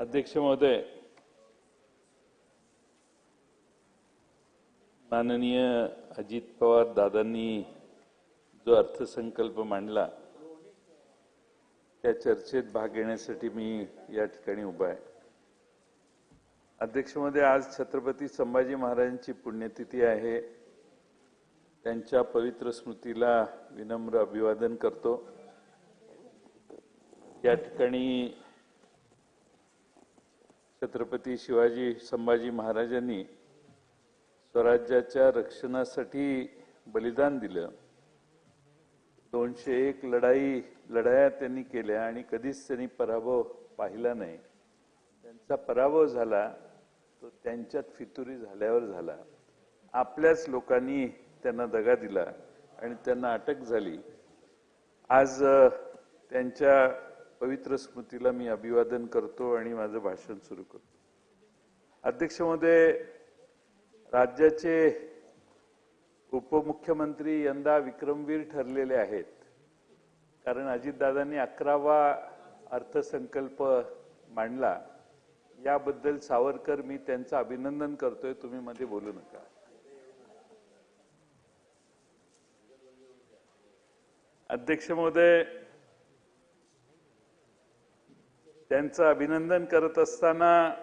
अध्यक्ष महोदय, माननीय अजित पवार दादांनी जो अर्थसंकल्प मांडला त्या चर्चेत भाग घेण्यासाठी मी या ठिकाणी उभा आहे। अध्यक्ष महोदय, आज छत्रपती संभाजी महाराजांची पुण्यतिथी आहे। त्यांच्या पवित्र स्मृतीला विनम्र अभिवादन करतो। या ठिकाणी छत्रपती शिवाजी संभाजी महाराजांनी स्वराज्याच्या रक्षणासाठी बलिदान दिलं। 201 लढाया त्यांनी केल्या आणि कधीच त्यांनी पराभव पाहिला नाही। त्यांचा पराभव झाला तो त्यांच्यात फितुरी झाल्यावर झाला। आपल्याच लोकांनी त्यांना दगा दिला आणि त्यांना अटक झाली। आज त्यांच्या पवित्र स्मृतीला मी अभिवादन करतो आणि माझं भाषण सुरू करतो। अध्यक्ष महोदय, राज्याचे उपमुख्यमंत्री यंदा विक्रमवीर ठरलेले आहेत, कारण अजितदादांनी 11वा अर्थसंकल्प मांडला। याबद्दल सावरकर, मी त्यांचं अभिनंदन करतोय। तुम्ही मध्ये बोलू नका। अध्यक्ष महोदय, त्यांचं अभिनंदन करत असताना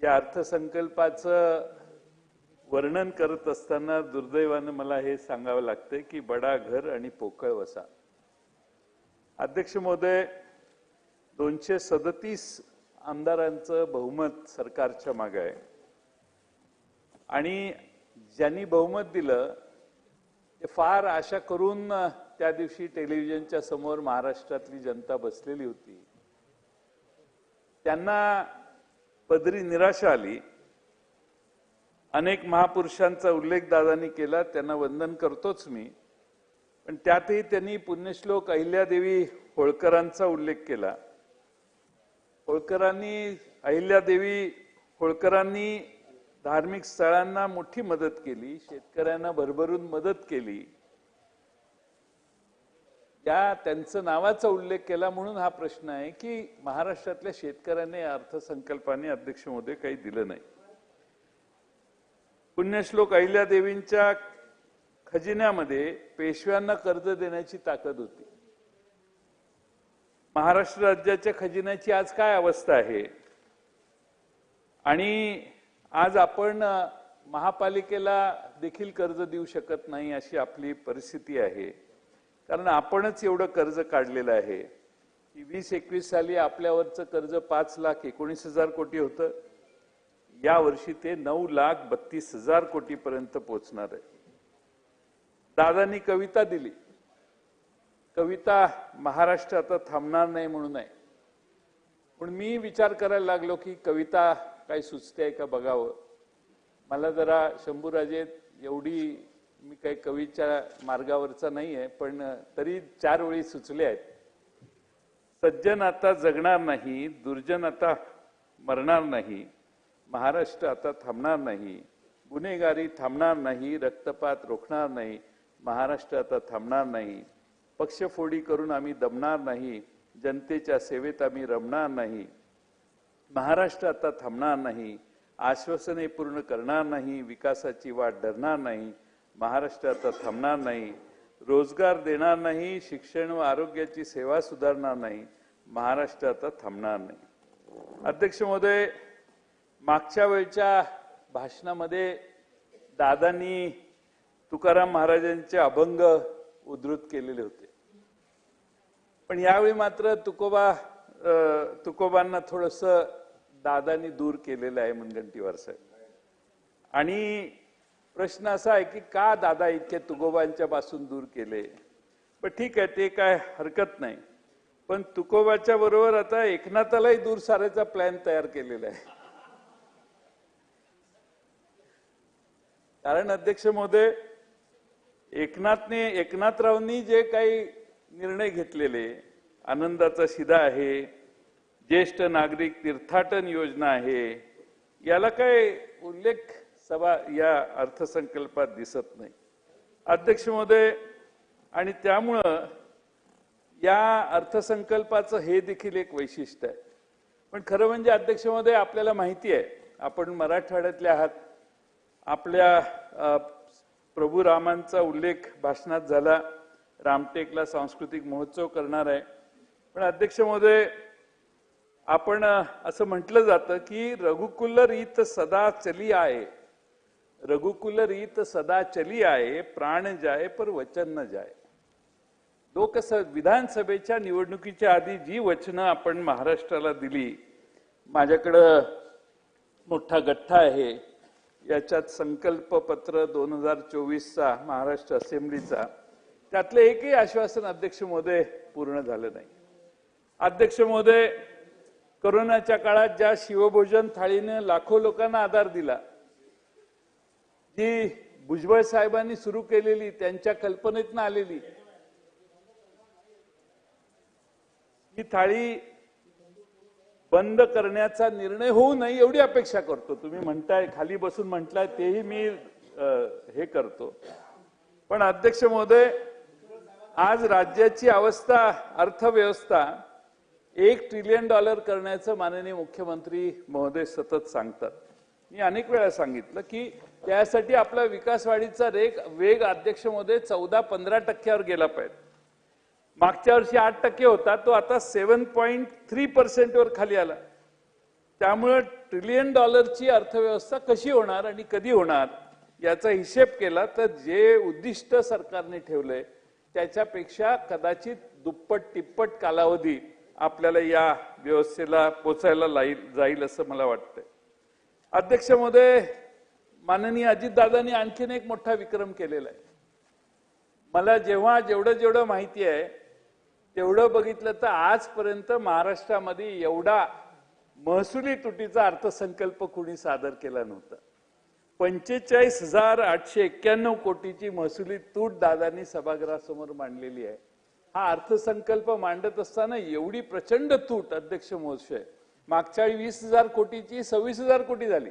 या अर्थसंकल्पाचं वर्णन करत असताना दुर्दैवाने मला हे सांगावं लागतंय की बडा घर आणि पोकळ वसा। अध्यक्ष महोदय, 237 आमदारांचं बहुमत सरकारच्या मागे आहे आणि ज्यांनी बहुमत दिलं ते फार आशा करून त्या दिवशी टेलिव्हिजनच्या समोर महाराष्ट्रातली जनता बसलेली होती। त्यांना पदरी निराशा आली। अनेक महापुरुषांचा उल्लेख दादांनी केला, त्यांना वंदन करतोच मी, पण त्यातही त्यांनी पुण्यश्लोक अहिल्यादेवी होळकरांचा उल्लेख केला। अहिल्यादेवी होळकरांनी धार्मिक स्थळांना मोठी मदत केली, शेतकऱ्यांना भरभरून मदत केली। त्यांचं नावाचा उल्लेख केला म्हणून हा प्रश्न आहे की महाराष्ट्रातल्या शेतकऱ्यांनी अर्थसंकल्पाने अध्यक्ष महोदय काही दिलं नाही। पुण्यश्लोक अहिल्यादेवींच्या खजिन्यामध्ये पेशव्यांना कर्ज देण्याची ताकद होती। महाराष्ट्र राज्याच्या खजिन्याची आज काय अवस्था आहे? आणि आज आपण महापालिकेला देखील कर्ज देऊ शकत नाही अशी आपली परिस्थिती आहे, कारण आपणच एवढं कर्ज काढलेलं आहे की 20-21 साली आपल्यावरचं कर्ज 5,19,000 कोटी होतं। या वर्षी ते 9,32,000 कोटीपर्यंत पोहोचणार आहे। दादांनी कविता दिली, कविता महाराष्ट्र आता थांबणार नाही म्हणून आहे। पण मी विचार करायला लागलो की कविता काय सुचते का बघावं। मला जरा शंभूराजे एवढी मी काही कवीच्या मार्गावरचा नाही आहे, पण तरी 4 ओळी सुचल्या आहेत। सज्जन आता जगणार नाही, दुर्जन आता मरणार नाही, महाराष्ट्र आता थांबणार नाही, गुन्हेगारी थांबणार नाही, रक्तपात रोखणार नाही, महाराष्ट्र आता थांबणार नाही, पक्षफोडी करून आम्ही दमणार नाही, जनतेच्या सेवेत आम्ही रमणार नाही, महाराष्ट्र आता थांबणार नाही, आश्वासने पूर्ण करणार नाही, विकासाची वाट धरणार नाही, महाराष्ट्र आता थांबणार नाही, रोजगार देणार नाही, शिक्षण व आरोग्याची सेवा सुधारणार नाही, महाराष्ट्र आता थांबणार नाही। अध्यक्ष महोदय, मागच्या वेळच्या भाषणामध्ये दादांनी तुकाराम महाराजांचे अभंग उद्धृत केलेले होते, पण यावेळी मात्र तुकोबांना थोडंसं दादांनी दूर केलेलं आहे मुनगंटीवार साहेब। आणि प्रश्न असा आहे की का दादा इतके तुकोबांच्या पासून दूर केले? पण ठीक आहे, ते काय हरकत नाही, पण तुकोबाच्या बरोबर आता एकनाथालाही दूर सारायचा प्लॅन तयार केलेला आहे। कारण अध्यक्ष महोदय, एकनाथरावांनी जे काही निर्णय घेतलेले, आनंदाचा शिधा आहे, ज्येष्ठ नागरिक तीर्थाटन योजना आहे, याला काय उल्लेख सभा या अर्थसंकल्पात दिसत नाही। अध्यक्ष महोदय, आणि त्यामुळं या अर्थसंकल्पाचं हे देखील एक वैशिष्ट्य आहे पण खरं म्हणजे अध्यक्ष महोदय आपल्याला माहिती आहे आपण मराठवाड्यातले आहात. आपल्या प्रभू रामांचा उल्लेख भाषणात झाला. रामटेकला सांस्कृतिक महोत्सव करणार आहे. पण अध्यक्ष महोदय आपण असं म्हटलं जातं की रघुकुल रीत सदा चली आए, रघुकुल रीत सदा चली आए, प्राण जाए पर वचन न जाए. विधानसभेच्या निवडणुकीच्या आधी जी वचनं आपण महाराष्ट्राला दिली, माझ्याकडं मोठा गठ्ठा आहे. याच्यात संकल्प पत्र 2024चा महाराष्ट्र असेंब्लीचा, त्यातलं एकही आश्वासन अध्यक्ष महोदय पूर्ण झालं नाही. अध्यक्ष महोदय कोरोनाच्या काळात ज्या शिवभोजन थाळीने लाखो लोकांना आधार दिला, जी भुजबळ साहेबांनी सुरू केलेली त्यांच्या कल्पनेतनं आलेली ही थाळी बंद करण्याचा निर्णय होऊ नये एवढी अपेक्षा करतो. तुम्ही म्हणताय खाली बसून म्हटलाय तेही मी हे करतो. पण अध्यक्ष महोदय आज राज्याची अवस्था, अर्थव्यवस्था $1 ट्रिलियन करण्याचं माननीय मुख्यमंत्री महोदय सतत सांगतात. मी अनेक वेळा सांगितलं की त्यासाठी आपला विकास वाढीचा वेग अध्यक्ष महोदय 14-15% गेला पाहिजे. मागच्या वर्षी 8% होता, तो आता 7.3% वर खाली आला. त्यामुळे $1 ट्रिलियन अर्थव्यवस्था कशी होणार आणि कधी होणार याचा हिशेब केला तर जे उद्दिष्ट सरकारने ठेवलंय त्याच्यापेक्षा कदाचित दुप्पट तिप्पट कालावधी आपल्याला या व्यवस्थेला पोचायला जाईल असं मला वाटतंय. अध्यक्ष महोदय माननीय अजितदादांनी आणखीन एक मोठा विक्रम केलेला आहे. मला जेवढं माहिती आहे तेवढं बघितलं तर आजपर्यंत महाराष्ट्रामध्ये एवढा महसुली तुटीचा अर्थसंकल्प कुणी सादर केला नव्हता. 45,891 कोटीची महसुली तूट दादांनी सभागृहासमोर मांडलेली आहे. हा अर्थसंकल्प मांडत असताना एवढी प्रचंड तूट अध्यक्ष महोदय, मागच्या 20,000 कोटीची 26,000 कोटी झाली.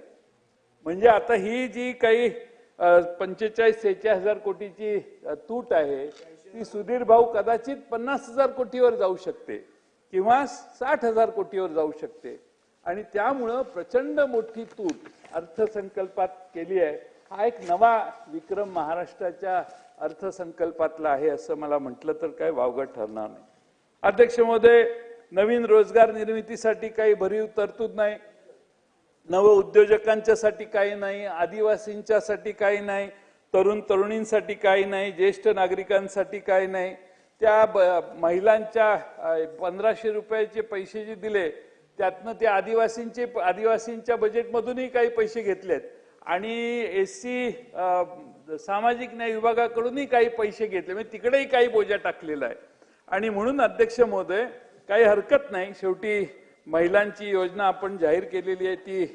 म्हणजे आता ही जी काही 45-46,000 कोटीची तूट आहे ती सुधीर भाऊ कदाचित 50,000 कोटीवर जाऊ शकते किंवा 60,000 कोटीवर जाऊ शकते. आणि त्यामुळं प्रचंड मोठी तूट अर्थसंकल्पात केली आहे. हा एक नवा विक्रम महाराष्ट्राच्या अर्थसंकल्पातला आहे असं मला म्हटलं तर काय वावगं ठरणार नाही. अध्यक्ष महोदय नवीन रोजगार निर्मितीसाठी काही भरीव तरतूद नाही, नव उद्योजकांच्यासाठी काही नाही, आदिवासींच्यासाठी काही नाही, तरुण तरुणींसाठी काही नाही, ज्येष्ठ नागरिकांसाठी काही नाही. त्या महिलांच्या 1,500 रुपयाचे पैसे जे दिले त्यातनं ते आदिवासींच्या बजेटमधूनही काही पैसे घेतलेत आणि SC सामाजिक न्याय विभागाकडूनही काही पैसे घेतले. म्हणजे तिकडेही काही बोजा टाकलेला आहे. आणि म्हणून अध्यक्ष महोदय काही हरकत नाही, शेवटी महिलांची योजना आपण जाहीर केलेली आहे ती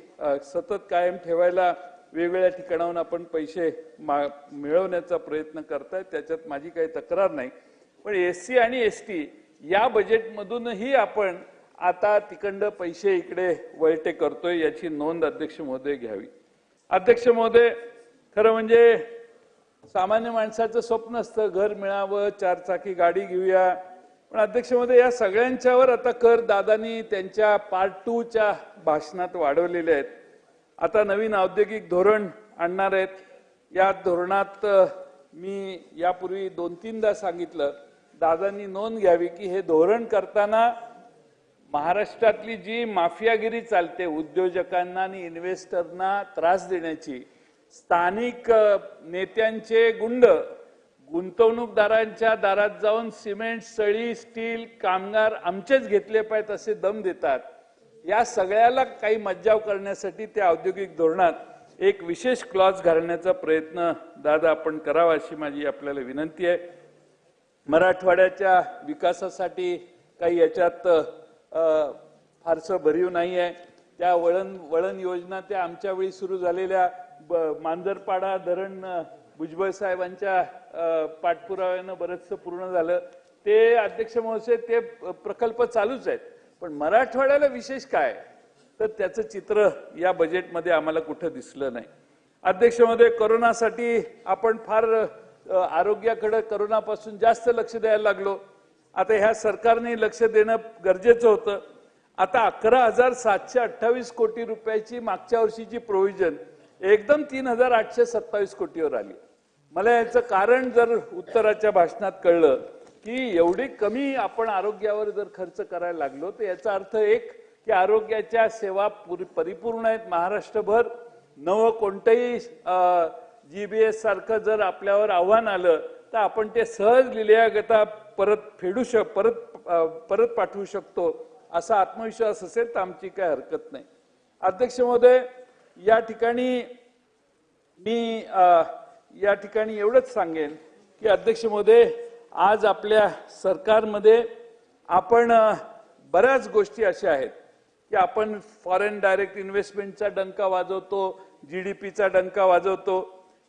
सतत कायम ठेवायला वेगवेगळ्या ठिकाणाहून आपण पैसे मिळवण्याचा प्रयत्न करतायत, त्याच्यात माझी काही तक्रार नाही. पण SC आणि ST या बजेटमधूनही आपण आता तिकडं पैसे इकडे वळते करतोय, याची नोंद अध्यक्ष महोदय घ्यावी. अध्यक्ष महोदय खरं म्हणजे सामान्य माणसाचं स्वप्न असतं घर मिळावं, 4 चाकी गाडी घेऊया. पण अध्यक्ष महोदय या सगळ्यांच्यावर आता कर दादांनी त्यांच्या पार्ट 2च्या भाषणात वाढवलेले आहेत. आता नवीन औद्योगिक धोरण आणणार आहेत. या धोरणात मी यापूर्वी 2-3दा सांगितलं, दादांनी नोंद घ्यावी की हे धोरण करताना महाराष्ट्रातली जी माफियागिरी चालते उद्योजकांना आणि इन्व्हेस्टरना त्रास देण्याची, स्थानिक नेत्यांचे गुंड गुंतवणूकदारांच्या दारात जाऊन सिमेंट, सळी, स्टील, कामगार आमचेच घेतले पाहिजेत असे दम देतात. या सगळ्याला काही मज्जाव करण्यासाठी त्या औद्योगिक धोरणात एक विशेष क्लॉज घालण्याचा प्रयत्न दादा आपण करावा अशी माझी आपल्याला विनंती आहे. मराठवाड्याच्या विकासासाठी काही याच्यात फारसं भरीव नाही आहे. त्या वळण योजना त्या आमच्या वेळी सुरू झालेल्या मांजरपाडा धरण भुजबळ साहेबांच्या पाठपुराव्यानं बरंचसं पूर्ण झालं. ते अध्यक्ष महोदय ते प्रकल्प चालूच आहेत. पण मराठवाड्याला विशेष काय तर त्याचं चित्र या बजेटमध्ये आम्हाला कुठं दिसलं नाही. अध्यक्ष महोदय कोरोनासाठी आपण फार आरोग्याकडे कोरोनापासून जास्त लक्ष द्यायला लागलो. आता ह्या सरकारने लक्ष देणं गरजेचं होतं. आता 11,728 कोटी रुपयाची मागच्या वर्षीची प्रोव्हिजन एकदम 3,827 कोटीवर आली. मला याचं कारण जर उत्तराच्या भाषणात कळलं की एवढी कमी आपण आरोग्यावर जर खर्च करायला लागलो तर याचा अर्थ एक की आरोग्याच्या सेवा परिपूर्ण आहेत महाराष्ट्रभर. नवं कोणतंही GBS सारखं जर आपल्यावर आव्हान आलं तर आपण ते सहज लिहिल्यागता परत पाठवू शकतो असा आत्मविश्वास असेल तर आमची काय हरकत नाही. अध्यक्ष महोदय, या ठिकाणी एवढंच सांगेन की अध्यक्ष महोदय, आज आपल्या सरकारमध्ये आपण बऱ्याच गोष्टी अशा आहेत की आपण फॉरेन डायरेक्ट इन्व्हेस्टमेंटचा डंका वाजवतो, GDPचा डंका वाजवतो.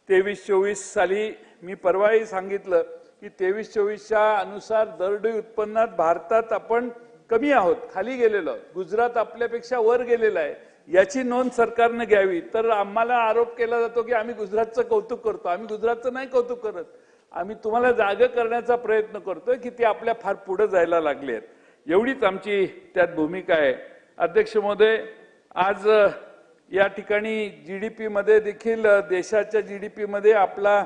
23-24 साली मी परवाही सांगितलं की 23-24च्या अनुसार दरडोई उत्पन्नात भारतात आपण कमी आहोत, खाली गेलेलो आहोत. गुजरात आपल्यापेक्षा वर गेलेला आहे. याची नोंद सरकारने घ्यावी. तर आम्हाला आरोप केला जातो की आम्ही गुजरातचं कौतुक करतो. आम्ही गुजरातचं नाही कौतुक करत. आम्ही तुम्हाला जागे करण्याचा प्रयत्न करतोय की ते आपल्या फार पुढे जायला लागले आहेत. एवढीच आमची त्यात भूमिका आहे. अध्यक्ष महोदय, आज या ठिकाणी GDP मध्ये देखील देशाच्या GDP मध्ये आपला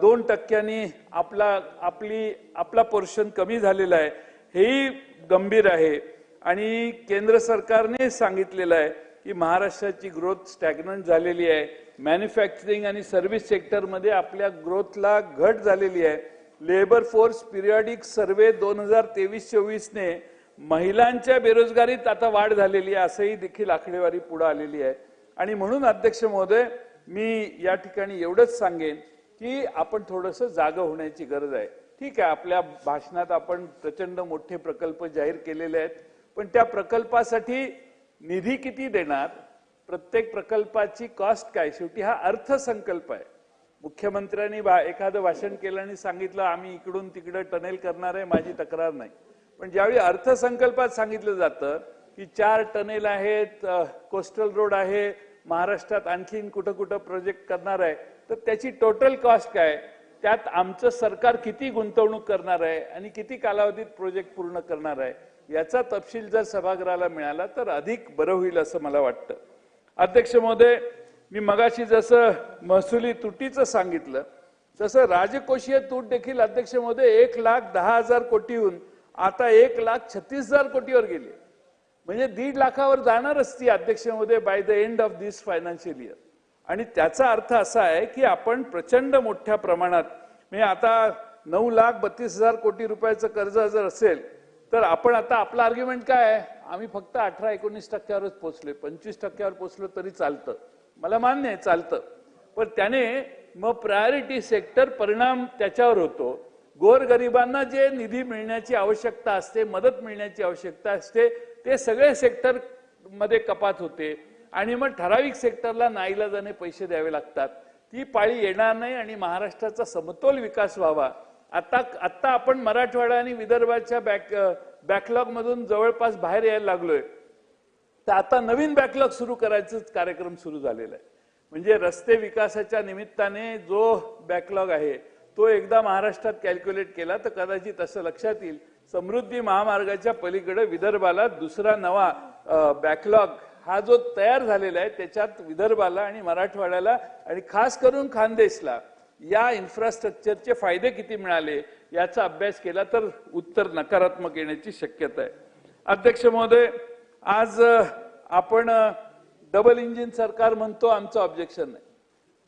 2% आपला पोर्शन कमी झालेला आहे. हेही गंभीर आहे. आणि केंद्र सरकारने सांगितलेलं आहे की महाराष्ट्राची ग्रोथ स्टॅग्नंट झालेली आहे. मॅन्युफॅक्चरिंग आणि सर्व्हिस सेक्टरमध्ये आपल्या ग्रोथला घट झालेली आहे. लेबर फोर्स पिरियडिक सर्वे 2023-24 ने महिलांच्या बेरोजगारीत आता वाढ झालेली आहे असंही देखील आकडेवारी पुढे आलेली आहे. आणि म्हणून अध्यक्ष महोदय, मी या ठिकाणी एवढंच सांगेन की आपण थोडंसं जागं होण्याची गरज आहे. ठीक आहे, आपल्या भाषणात आपण प्रचंड मोठे प्रकल्प जाहीर केलेले आहेत, पण त्या प्रकल्पासाठी निधी किती देणार, प्रत्येक प्रकल्पाची कॉस्ट काय, शेवटी हा अर्थसंकल्प आहे. मुख्यमंत्र्यांनी एखादं भाषण केलं आणि सांगितलं आम्ही इकडून तिकडे टनेल करणार आहे, माझी तक्रार नाही. पण ज्यावेळी अर्थसंकल्पात सांगितलं जातं की 4 टनेल आहेत, कोस्टल रोड आहे, महाराष्ट्रात आणखीन कुठं कुठं प्रोजेक्ट करणार आहे, तर त्याची टोटल कॉस्ट काय, त्यात आमचं सरकार किती गुंतवणूक करणार आहे आणि किती कालावधीत प्रोजेक्ट पूर्ण करणार आहे, याचा तपशील जर सभागृहाला मिळाला तर अधिक बरं होईल असं मला वाटतं. अध्यक्ष महोदय, मी मगाशी जसं महसुली तुटीचं सांगितलं तसं राजकोषीय तूट देखील अध्यक्ष महोदय 1,10,000 कोटीहून आता 1,36,000 कोटीवर गेली. म्हणजे 1.5 लाखावर जाणारच ती अध्यक्ष महोदय by the end of this financial year. आणि त्याचा अर्थ असा आहे की आपण प्रचंड मोठ्या प्रमाणात म्हणजे आता 9,32,000 कोटी रुपयाचं कर्ज जर असेल तर आपण आता आपला आर्ग्युमेंट काय आहे, आम्ही फक्त 18-19%वरच पोहोचलोय, 25%वर पोहोचलो तरी चालतं. मला मान्य आहे चालतं, पण त्याने मग प्रायोरिटी सेक्टर परिणाम त्याच्यावर होतो. गोरगरिबांना जे निधी मिळण्याची आवश्यकता असते, मदत मिळण्याची आवश्यकता असते, ते सगळे सेक्टर मध्ये कपात होते आणि मग ठराविक सेक्टरला नाईलाजाने पैसे द्यावे लागतात. ती पाळी येणार नाही आणि महाराष्ट्राचा समतोल विकास व्हावा. आता आपण मराठवाडा आणि विदर्भाच्या बॅकलॉग मधून जवळपास बाहेर यायला लागलोय. तर आता नवीन बॅकलॉग सुरू करायचाच कार्यक्रम सुरू झालेला आहे. म्हणजे रस्ते विकासाच्या निमित्ताने जो बॅकलॉग आहे तो एकदा महाराष्ट्रात कॅल्क्युलेट केला तर कदाचित असं लक्षात येईल समृद्धी महामार्गाच्या पलीकडे विदर्भाला दुसरा नवा बॅकलॉग हा जो तयार झालेला आहे त्याच्यात विदर्भाला आणि मराठवाड्याला आणि खास करून खानदेशला या इन्फ्रास्ट्रक्चरचे फायदे किती मिळाले याचा अभ्यास केला तर उत्तर नकारात्मक येण्याची शक्यता आहे. अध्यक्ष महोदय, आज आपण डबल इंजिन सरकार म्हणतो, आमचं ऑब्जेक्शन नाही,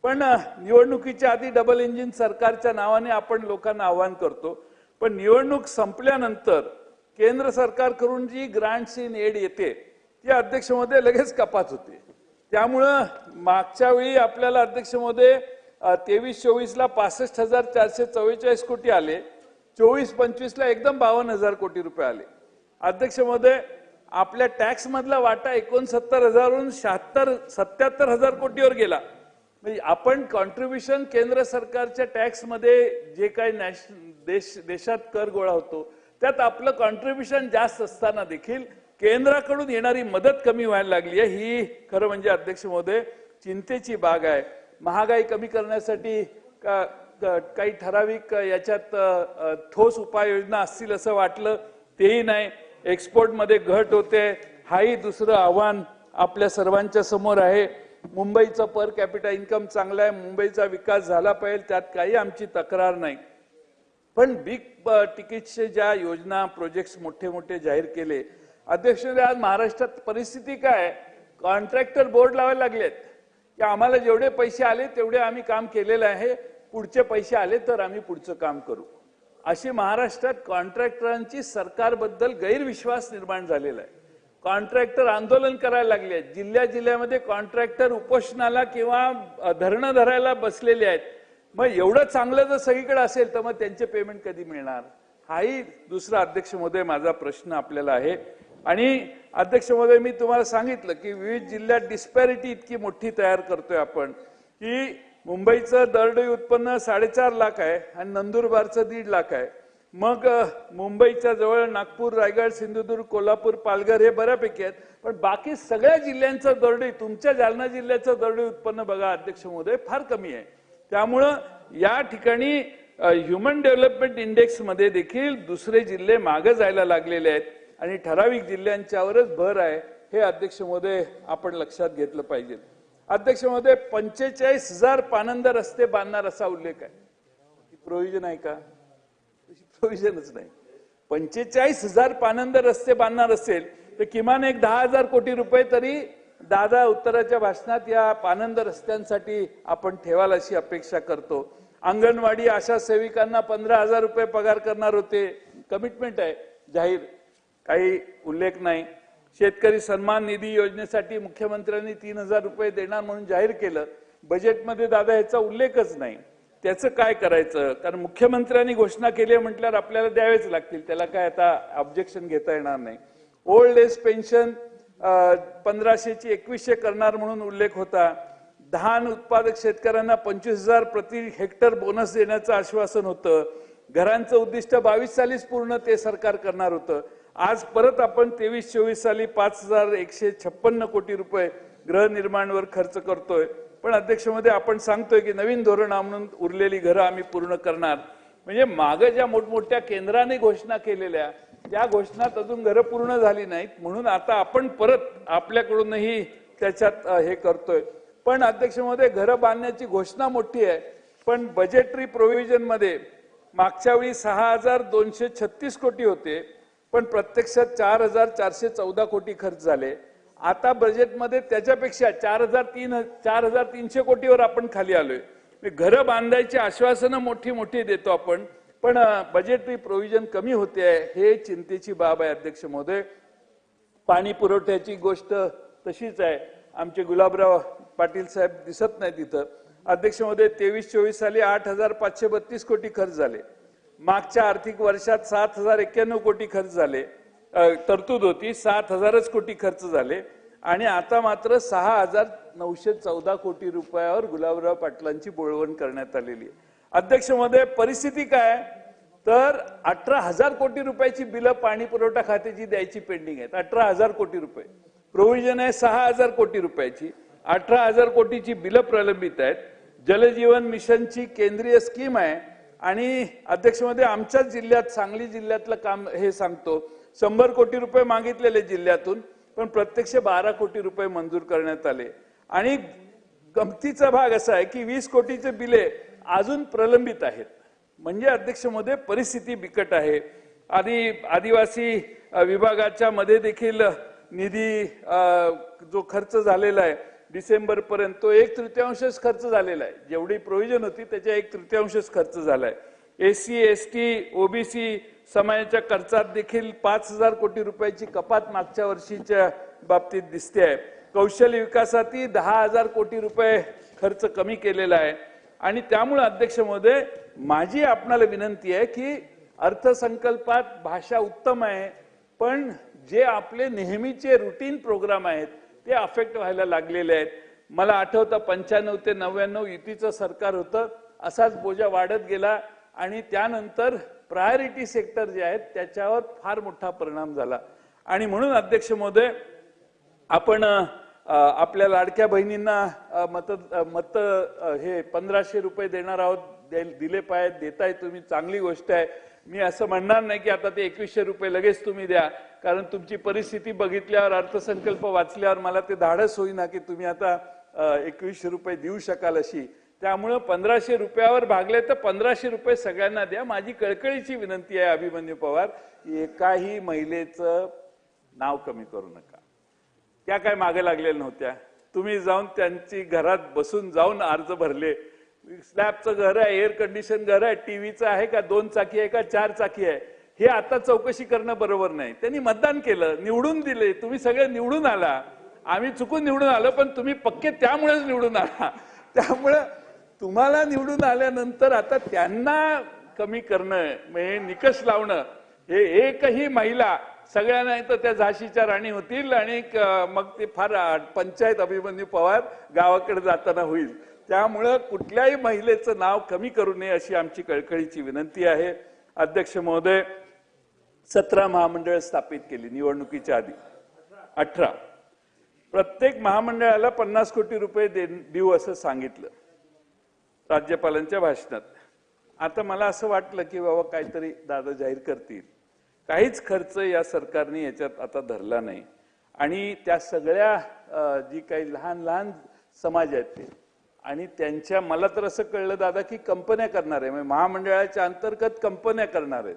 पण निवडणुकीच्या आधी डबल इंजिन सरकारच्या नावाने आपण लोकांना आवाहन करतो. पण निवडणूक संपल्यानंतर केंद्र सरकारकडून जी ग्रांट्स इन एड येते ती अध्यक्ष महोदय लगेच कपात होते. त्यामुळं मागच्या वेळी आपल्याला अध्यक्ष महोदय 23-24 ला 65,444 कोटी आले, 24-25 ला एकदम 52,000 कोटी रुपये आले. अध्यक्ष महोदय, आपल्या टॅक्स मधला वाटा 69,000वरून 77,000 कोटीवर गेला. म्हणजे आपण कॉन्ट्रीब्युशन केंद्र सरकारच्या टॅक्स मध्ये जे काही देशात कर गोळा होतो त्यात आपलं कॉन्ट्रीब्युशन जास्त असताना देखील केंद्राकडून येणारी मदत कमी व्हायला लागली आहे. ही खरं म्हणजे अध्यक्ष महोदय चिंतेची बाब आहे. महागाई कमी करण्यासाठी काही ठराविक याच्यात ठोस उपाययोजना असतील असं वाटलं, तेही नाही. एक्सपोर्ट मध्ये घट होते, हाही दुसरं आव्हान आपल्या सर्वांच्या समोर आहे. मुंबईचा पर कॅपिटा इन्कम चांगला आहे, मुंबईचा विकास झाला पाहिजे, त्यात काही आमची तक्रार नाही. पण बिग तिकीटचे ज्या योजना प्रोजेक्ट्स मोठे मोठे जाहीर केले, अध्यक्ष आज महाराष्ट्रात परिस्थिती काय, कॉन्ट्रॅक्टर बोर्ड लावायला लागलेत की आम्हाला जेवढे पैसे आले तेवढे आम्ही काम केलेलं आहे, पुढचे पैसे आले तर आम्ही पुढचं काम करू. अशी महाराष्ट्रात कॉन्ट्रॅक्टरांची सरकारबद्दल गैरविश्वास निर्माण झालेला आहे. कॉन्ट्रॅक्टर आंदोलन करायला लागले आहेत, जिल्ह्यामध्ये कॉन्ट्रॅक्टर उपोषणाला किंवा धरणं धरायला बसलेले आहेत. मग एवढं चांगलं जर सगळीकडे असेल तर मग त्यांचे पेमेंट कधी मिळणार, हाही दुसरा अध्यक्ष महोदय माझा प्रश्न आपल्याला आहे. आणि अध्यक्ष महोदय मी तुम्हाला सांगितलं की विविध जिल्ह्यात डिस्पॅरिटी इतकी मोठी तयार करतोय आपण की मुंबईचं दरडोई उत्पन्न 4.5 लाख आहे आणि नंदुरबारचं 1.5 लाख आहे. मग मुंबईच्या जवळ नागपूर, रायगड, सिंधुदुर्ग, कोल्हापूर, पालघर हे बऱ्यापैकी आहेत. पण बाकी सगळ्या जिल्ह्यांचं दरडोई, तुमच्या जालना जिल्ह्याचं दरडोई उत्पन्न बघा अध्यक्ष महोदय फार कमी आहे. त्यामुळं या ठिकाणी ह्युमन डेव्हलपमेंट इंडेक्स मध्ये देखील दुसरे जिल्हे मागे जायला लागलेले आहेत आणि ठराविक जिल्ह्यांच्यावरच भर आहे. हे अध्यक्ष महोदय आपण लक्षात घेतलं पाहिजे. अध्यक्ष महोदय 45,000 पानंद रस्ते बांधणार असा उल्लेख आहे. प्रोव्हिजन आहे का? प्रोव्हिजनच नाही. 45,000 पानंद रस्ते बांधणार असेल तर किमान एक 10,000 कोटी रुपये तरी दादा उत्तराच्या भाषणात या पानंद रस्त्यांसाठी आपण ठेवाल अशी अपेक्षा करतो. अंगणवाडी आशा सेविकांना 15,000 रुपये पगार करणार होते, कमिटमेंट आहे जाहीर, काही उल्लेख नाही. शेतकरी सन्मान निधी योजनेसाठी मुख्यमंत्र्यांनी 3,000 रुपये देणार म्हणून जाहीर केलं, बजेटमध्ये दादा याचा उल्लेखच नाही. त्याचं काय करायचं, कारण मुख्यमंत्र्यांनी घोषणा केली म्हटल्यावर आपल्याला द्यावेच लागतील, त्याला काय आता ऑब्जेक्शन घेता येणार नाही. ओल्ड एज पेन्शन 1500ची 2100 करणार म्हणून उल्लेख होता. धान उत्पादक शेतकऱ्यांना 25,000 प्रति हेक्टर बोनस देण्याचं आश्वासन होतं. घरांचं उद्दिष्ट 22 सालीच पूर्ण ते सरकार करणार होतं. आज परत आपण 23-24 साली 5,156 कोटी रुपये गृहनिर्माणवर खर्च करतोय. पण अध्यक्ष महोदय आपण सांगतोय की नवीन धोरण म्हणून उरलेली घरं आम्ही पूर्ण करणार. म्हणजे मागे ज्या मोठमोठ्या केंद्राने घोषणा केलेल्या त्या घोषणात अजून घरं पूर्ण झाली नाहीत, म्हणून आता आपण परत आपल्याकडूनही त्याच्यात हे करतोय. पण अध्यक्ष महोदय घरं बांधण्याची घोषणा मोठी आहे, पण बजेटरी प्रोव्हिजन मध्ये मागच्या वेळी 6,236 कोटी होते, पण प्रत्यक्षात 4,414 कोटी खर्च झाले. आता बजेटमध्ये त्याच्यापेक्षा 4,300 कोटीवर आपण खाली आलोय. घरं बांधायची आश्वासनं मोठी मोठी देतो आपण, पण बजेटरी प्रोव्हिजन कमी होते आहे, हे चिंतेची बाब आहे अध्यक्ष महोदय. पाणी पुरवठ्याची गोष्ट तशीच आहे. आमचे गुलाबराव पाटील साहेब दिसत नाही तिथं. अध्यक्ष महोदय 23-24 साली 8,532 कोटी खर्च झाले. मागच्या आर्थिक वर्षात 7,091 कोटी खर्च झाले, तरतूद होती 7,000च कोटी खर्च झाले आणि आता मात्र 6,914 कोटी रुपयावर गुलाबराव पाटलांची बोळवण करण्यात आलेली आहे. अध्यक्ष महोदय परिस्थिती काय तर 18,000 कोटी रुपयाची बिलं पाणी पुरवठा खात्याची द्यायची पेंडिंग आहेत. 18,000 कोटी रुपये प्रोव्हिजन आहे 6,000 कोटी रुपयाची, 18,000 कोटीची बिलं प्रलंबित आहेत. जलजीवन मिशनची केंद्रीय स्कीम आहे आणि अध्यक्ष महोदय आमच्याच जिल्ह्यात सांगली जिल्ह्यातलं काम हे सांगतो, 100 कोटी रुपये मागितलेले जिल्ह्यातून, पण प्रत्यक्ष 12 कोटी रुपये मंजूर करण्यात आले. आणि गमतीचा भाग असा आहे की 20 कोटीचे बिले अजून प्रलंबित आहेत. म्हणजे अध्यक्ष महोदय परिस्थिती बिकट आहे. आदिवासी विभागाच्या मध्ये देखील निधी जो खर्च झालेला आहे डिसेंबर पर्यंत तो 1/3 खर्च झालेला आहे. जेवढी प्रोव्हिजन होती त्याच्या 1/3 खर्च झालाय. SC ST OBC समाजाच्या खर्चात देखील 5,000 कोटी रुपयाची कपात मागच्या वर्षीच्या बाबतीत दिसते आहे. कौशल्य विकासातही 10,000 कोटी रुपये खर्च कमी केलेला आहे. आणि त्यामुळे अध्यक्ष महोदय माझी आपणाला विनंती आहे की अर्थसंकल्पात भाषा उत्तम आहे, पण जे आपले नेहमीचे रुटीन प्रोग्राम आहेत ते अफेक्ट व्हायला लागलेले आहेत. मला आठवतं 95 ते 99 युतीचं सरकार होतं, असाच बोजा वाढत गेला आणि त्यानंतर प्रायोरिटी सेक्टर जे आहेत त्याच्यावर फार मोठा परिणाम झाला. आणि म्हणून अध्यक्ष महोदय आपण आपल्या लाडक्या बहिणींना मत हे 1,500 रुपये देणार आहोत, दिले पाहिजेत, देताय तुम्ही, चांगली गोष्ट आहे. मी असं म्हणणार नाही की आता ते 2100 रुपये लगेच तुम्ही द्या, कारण तुमची परिस्थिती बघितल्यावर, अर्थसंकल्प वाचल्यावर मला ते धाडस होईना की तुम्ही आता 2100 रुपये देऊ शकाल अशी. त्यामुळे 1500 रुपयावर भागले तर 1500 रुपये सगळ्यांना द्या. माझी कळकळीची विनंती आहे अभिमन्यू पवार, एकाही महिलेचं नाव कमी करू नका. त्या काय मागे लागलेल्या नव्हत्या, तुम्ही जाऊन त्यांची घरात बसून जाऊन अर्ज भरले. स्लॅबचं घर आहे, एअर कंडिशन घर आहे, टीव्हीचं आहे का, 2 चाकी आहे का 4 चाकी आहे, हे आता चौकशी करणं बरोबर नाही. त्यांनी मतदान केलं, निवडून दिले, तुम्ही सगळे निवडून आला. आम्ही चुकून निवडून आलो, पण तुम्ही पक्के त्यामुळेच निवडून आला. त्यामुळे तुम्हाला निवडून आल्यानंतर आता त्यांना कमी करणं म्हणजे निकष लावणं, हे एकही महिला, सगळ्यांना तर त्या झाशीच्या राणी होतील आणि मग ते फार पंचायत अभिमन्यू पवार गावाकडे जाताना होईल. त्यामुळं कुठल्याही महिलेचं नाव कमी करू नये अशी आमची कळकळीची विनंती आहे. अध्यक्ष महोदय, 17 महामंडळ स्थापित केली निवडणुकीच्या आधी, 18. प्रत्येक महामंडळाला 50 कोटी रुपये देऊ असं सांगितलं राज्यपालांच्या भाषणात. आता मला असं वाटलं की बाबा काहीतरी दादा जाहीर करतील. काहीच खर्च या सरकारने याच्यात आता धरला नाही आणि त्या सगळ्या जी काही लहान लहान समाज आहेत ते आणि त्यांच्या, मला तर असं कळलं दादा की कंपन्या करणार आहे, म्हणजे महामंडळाच्या अंतर्गत कंपन्या करणार आहेत.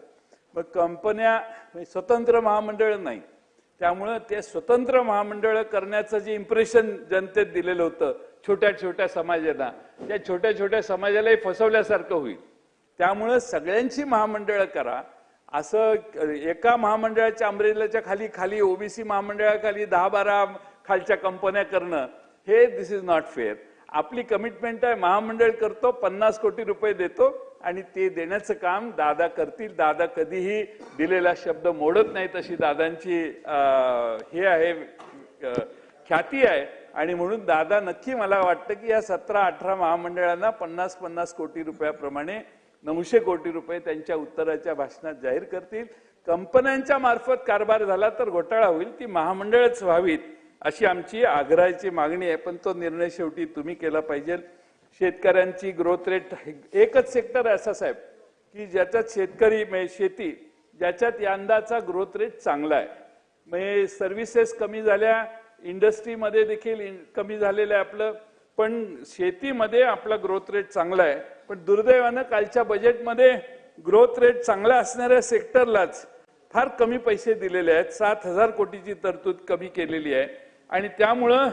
मग कंपन्या स्वतंत्र महामंडळ नाही, त्यामुळं ते स्वतंत्र महामंडळ करण्याचं जे इम्प्रेशन जनतेत दिलेलं होतं छोट्या छोट्या समाजांना, त्या छोट्या छोट्या समाजालाही फसवल्यासारखं होईल. त्यामुळं सगळ्यांची महामंडळं करा. असं एका महामंडळाच्या अमरेलाच्या खाली खाली ओबीसी महामंडळाखाली 10-12 खालच्या कंपन्या करणं, हे दिस इज नॉट फेअर. आपली कमिटमेंट आहे, महामंडळ करतो, 50 कोटी रुपये देतो आणि ते देण्याचं काम दादा करतील. दादा कधीही दिलेला शब्द मोडत नाही, तशी दादांची हे आहे, ख्याती आहे. आणि म्हणून दादा नक्की, मला वाटतं की या 17-18 महामंडळांना 50-50 कोटी रुपयाप्रमाणे 900 कोटी रुपये त्यांच्या उत्तराच्या भाषणात जाहीर करतील. कंपन्यांच्या मार्फत कारभार झाला तर घोटाळा होईल, ती महामंडळच व्हावीत अशी आमची आग्रहाची मागणी आहे. पण तो निर्णय शेवटी तुम्ही केला पाहिजे. शेतकऱ्यांची ग्रोथ रेट, एकच सेक्टर आहे असा साहेब की ज्याच्यात शेतकरी म्हणजे शेती, ज्याच्यात यंदाचा ग्रोथ रेट चांगला आहे. म्हणजे सर्व्हिसेस कमी झाल्या, इंडस्ट्रीमध्ये देखील कमी झालेलं आहे आपलं, पण शेतीमध्ये आपला ग्रोथ रेट चांगला आहे. पण दुर्दैवानं कालच्या बजेटमध्ये ग्रोथ रेट चांगला असणाऱ्या सेक्टरलाच फार कमी पैसे दिलेले आहेत. 7,000 कोटीची तरतूद कमी केलेली आहे आणि त्यामुळं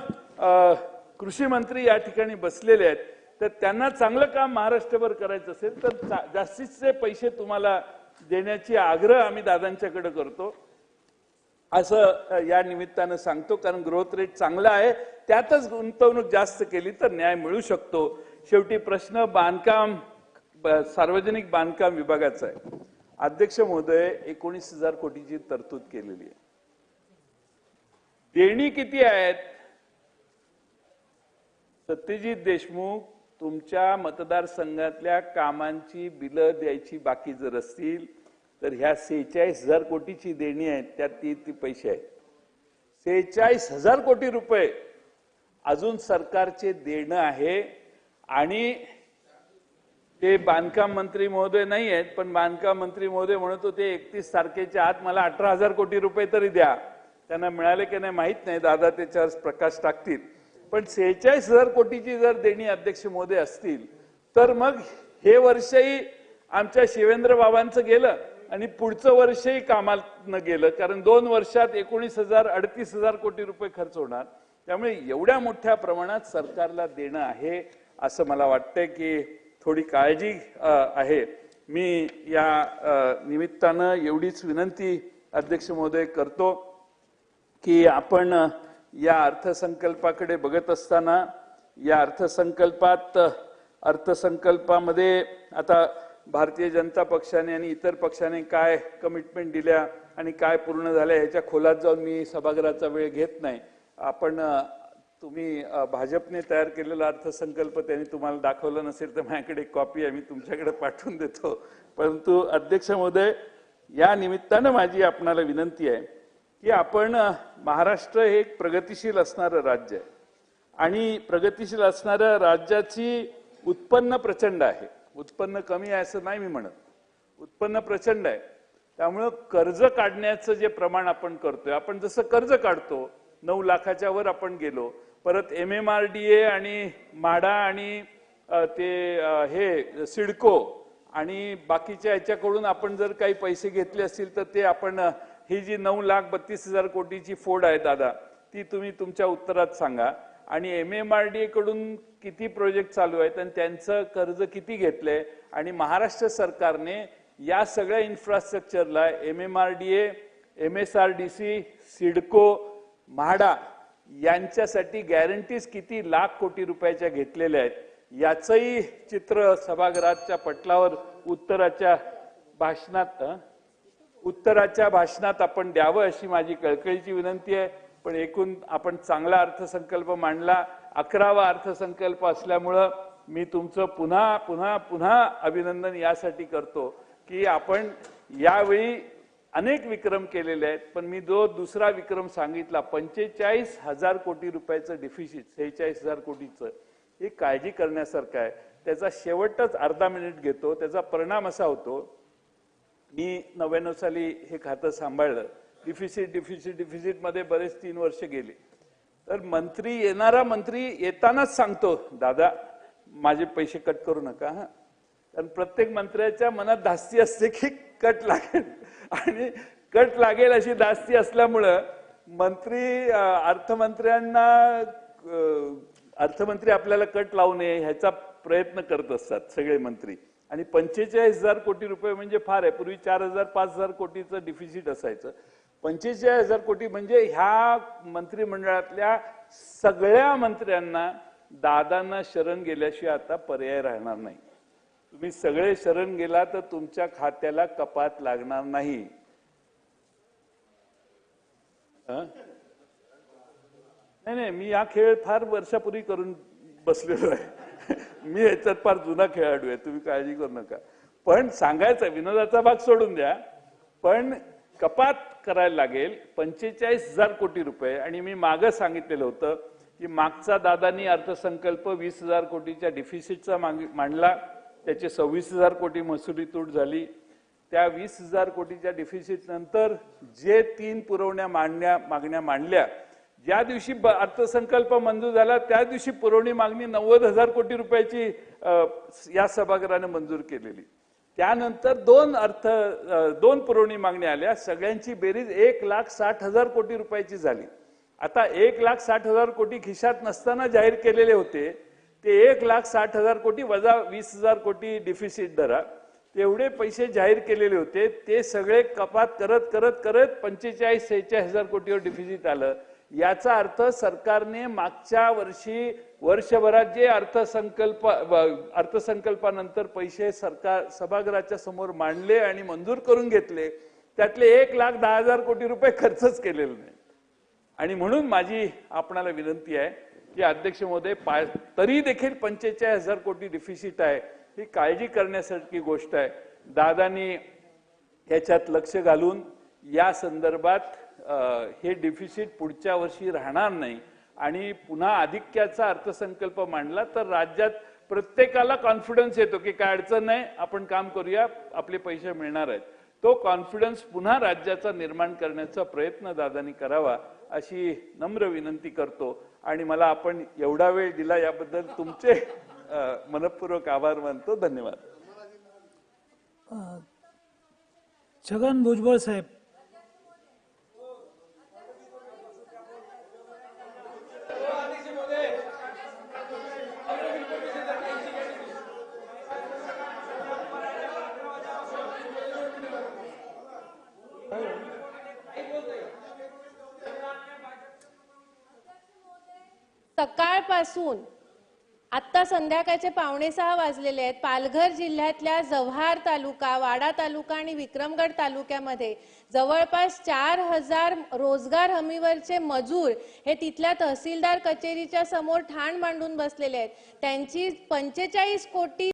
कृषी मंत्री या ठिकाणी बसलेले आहेत. तर त्यांना चांगलं काम महाराष्ट्रभर करायचं असेल तर जास्तीचे पैसे तुम्हाला देण्याची आग्रह आम्ही दादांच्याकडे करतो असं या निमित्तानं सांगतो. कारण ग्रोथ रेट चांगला आहे, त्यातच गुंतवणूक जास्त केली तर न्याय मिळू शकतो. शेवटी प्रश्न बांधकाम, सार्वजनिक बांधकाम विभागाचा आहे. अध्यक्ष महोदय, 19,000 कोटीची तरतूद केलेली आहे. देणी किती आहेत? सत्यजित देशमुख, तुमच्या मतदारसंघातल्या कामांची बिलं द्यायची बाकी जर असतील तर ह्या 46,000 कोटीची देणी आहेत, त्यात ती पैसे आहेत. 46,000 कोटी रुपये अजून सरकारचे देणं आहे. आणि ते बांधकाम मंत्री महोदय नाही आहेत, पण बांधकाम मंत्री महोदय म्हणत होते 31 तारखेच्या आत मला 18,000 कोटी रुपये तरी द्या. त्यांना मिळाले की नाही माहित नाही, दादा त्याच्यावर प्रकाश टाकतील. पण 46,000 कोटीची जर देणी अध्यक्ष महोदय असतील तर मग हे वर्षही आमच्या शिवेंद्र बाबांचं गेलं आणि पुढचं वर्षही कामाला गेलं, कारण 2 वर्षात 19,000-38,000 कोटी रुपये खर्च होणार. त्यामुळे एवढ्या मोठ्या प्रमाणात सरकारला देणं आहे असं मला वाटतं की थोडी काळजी आहे. मी या निमित्तानं एवढीच विनंती अध्यक्ष महोदय करतो की आपण या अर्थसंकल्पाकडे बघत असताना, या अर्थसंकल्पामध्ये आता भारतीय जनता पक्षाने आणि इतर पक्षाने काय कमिटमेंट दिल्या आणि काय पूर्ण झाल्या ह्याच्या खोलात जाऊन मी सभागृहाचा वेळ घेत नाही. आपण तुम्ही भाजपने तयार केलेला अर्थसंकल्प त्यांनी तुम्हाला दाखवला नसेल तर माझ्याकडे कॉपी आहे, मी तुमच्याकडे पाठवून देतो. परंतु अध्यक्ष महोदय, या निमित्तानं माझी आपणाला विनंती आहे की आपण, महाराष्ट्र हे एक प्रगतिशील असणारं राज्य आहे आणि प्रगतिशील असणाऱ्या राज्याची उत्पन्न प्रचंड आहे. उत्पन्न कमी आहे असं नाही मी म्हणत, उत्पन्न प्रचंड आहे. त्यामुळे कर्ज काढण्याचं जे प्रमाण आपण करतोय, आपण जसं कर्ज काढतो 9 लाखाच्या वर आपण गेलो, परत MMRDA आणि म्हाडा आणि हे सिडको आणि बाकीच्या याच्याकडून आपण जर काही पैसे घेतले असतील तर ते आपण ही जी 9,32,000 कोटीची फोड आहे दादा, ती तुम्ही तुमच्या उत्तरात सांगा. आणि MMRDA कडून किती प्रोजेक्ट चालू आहेत आणि त्यांचं कर्ज किती घेतलंय, आणि महाराष्ट्र सरकारने या सगळ्या इन्फ्रास्ट्रक्चरला MMRDA, MSRDC, सिडको, म्हाडा यांच्यासाठी गॅरंटीज किती लाख कोटी रुपयाच्या घेतलेल्या आहेत याचंही चित्र सभागृहाच्या पटलावर उत्तराच्या भाषणात आपण द्यावं अशी माझी कळकळीची विनंती आहे. पण एकूण आपण चांगला अर्थसंकल्प मांडला, 11वा अर्थसंकल्प असल्यामुळं मी तुमचं पुन्हा पुन्हा पुन्हा अभिनंदन यासाठी करतो की आपण यावेळी अनेक विक्रम केलेले आहेत. पण मी जो दुसरा विक्रम सांगितला 45,000 कोटी रुपयाचं डिफिसिट, 46,000 कोटीचं, हे काळजी करण्यासारखं आहे. त्याचा शेवटच अर्धा मिनिट घेतो. त्याचा परिणाम असा होतो, मी 99 साली हे खातं सांभाळलं. डिफिसिट मध्ये बरेच 3 वर्ष गेले. तर येणारा मंत्री येतानाच सांगतो, दादा माझे पैसे कट करू नका. कारण प्रत्येक मंत्र्याच्या मनात धास्ती असते की कट लागेल, आणि कट लागेल अशी धास्ती असल्यामुळं अर्थमंत्री आपल्याला कट लावू नये ह्याचा प्रयत्न करत असतात सगळे मंत्री. आणि 45,000 कोटी रुपये म्हणजे फार आहे. पूर्वी 4,000-5,000 कोटीचं डिफिसिट असायचं. 45,000 कोटी म्हणजे ह्या मंत्रिमंडळातल्या सगळ्या मंत्र्यांना दादांना शरण गेल्याशिवाय आता पर्याय राहणार नाही. तुम्ही सगळे शरण गेला तर तुमच्या खात्याला कपात लागणार नाही. नाही, मी हा खेळ फार वर्षापूर्वी करून बसलेलो आहे. मी याच्यात फार जुना खेळाडू आहे, तुम्ही काळजी करू नका. पण सांगायचं, विनोदाचा भाग सोडून द्या, पण कपात करायला लागेल 45,000 कोटी रुपये. आणि मी मागं सांगितलेलं होतं की मागचा दादांनी अर्थसंकल्प 20,000 कोटीच्या डिफिसिटचा मांडला, त्याचे 26,000 कोटी महसुली तूट झाली. त्या 20,000 कोटीच्या डिफिसिट नंतर जे 3 मागण्या मांडल्या, ज्या दिवशी अर्थसंकल्प मंजूर झाला त्या दिवशी पुरवणी मागणी 90,000 कोटी रुपयाची या सभागृहाने मंजूर केलेली. त्यानंतर 2 पुरवणी मागण्या आल्या, सगळ्यांची बेरीज 1,60,000 कोटी रुपयाची झाली. आता 1,60,000 कोटी खिशात नसताना जाहीर केलेले होते ते 1,60,000 कोटी वजा 20,000 कोटी डिफिसिट धरा, तेवढे पैसे जाहीर केलेले होते. ते सगळे कपात करत करत करत 45,000-46,000 कोटीवर डिफिसिट आलं. याचा अर्थ सरकारने मागच्या वर्षी वर्षभरात जे अर्थसंकल्पानंतर पैसे सरकार सभागृहाच्या समोर मांडले आणि मंजूर करून घेतले, त्यातले 1,10,000 कोटी रुपये खर्चच केलेले नाही. आणि म्हणून माझी आपणाला विनंती आहे की अध्यक्ष महोदय, तरी देखील 45,000 कोटी डिफिसिट आहे, ही काळजी करण्यासारखी गोष्ट आहे. दादांनी याच्यात लक्ष घालून या संदर्भात हे डिफिसिट पुढच्या वर्षी राहणार नाही आणि पुन्हा अधिक्याचा अर्थसंकल्प मांडला तर राज्यात प्रत्येकाला कॉन्फिडन्स येतो की काय अडचण नाही, आपण काम करूया, आपले पैसे मिळणार आहेत. तो कॉन्फिडन्स पुन्हा राज्याचा निर्माण करण्याचा प्रयत्न दादांनी करावा अशी नम्र विनंती करतो. आणि मला आपण एवढा वेळ दिला याबद्दल तुमचे मनपूर्वक आभार मानतो. धन्यवाद. छगन भुजबळ साहेब. सकाळपासून आता संध्याकाळचे 5:45 वाजलेले आहेत. पालघर जिल्ह्यातल्या जव्हार तालुका, वाडा तालुका आणि विक्रमगड तालुक्यामध्ये जवळपास 4,000 रोजगार हमीवरचे मजूर हे तिथल्या तहसीलदार कचेरीच्या समोर ठाण मांडून बसलेले आहेत. त्यांची 45 कोटी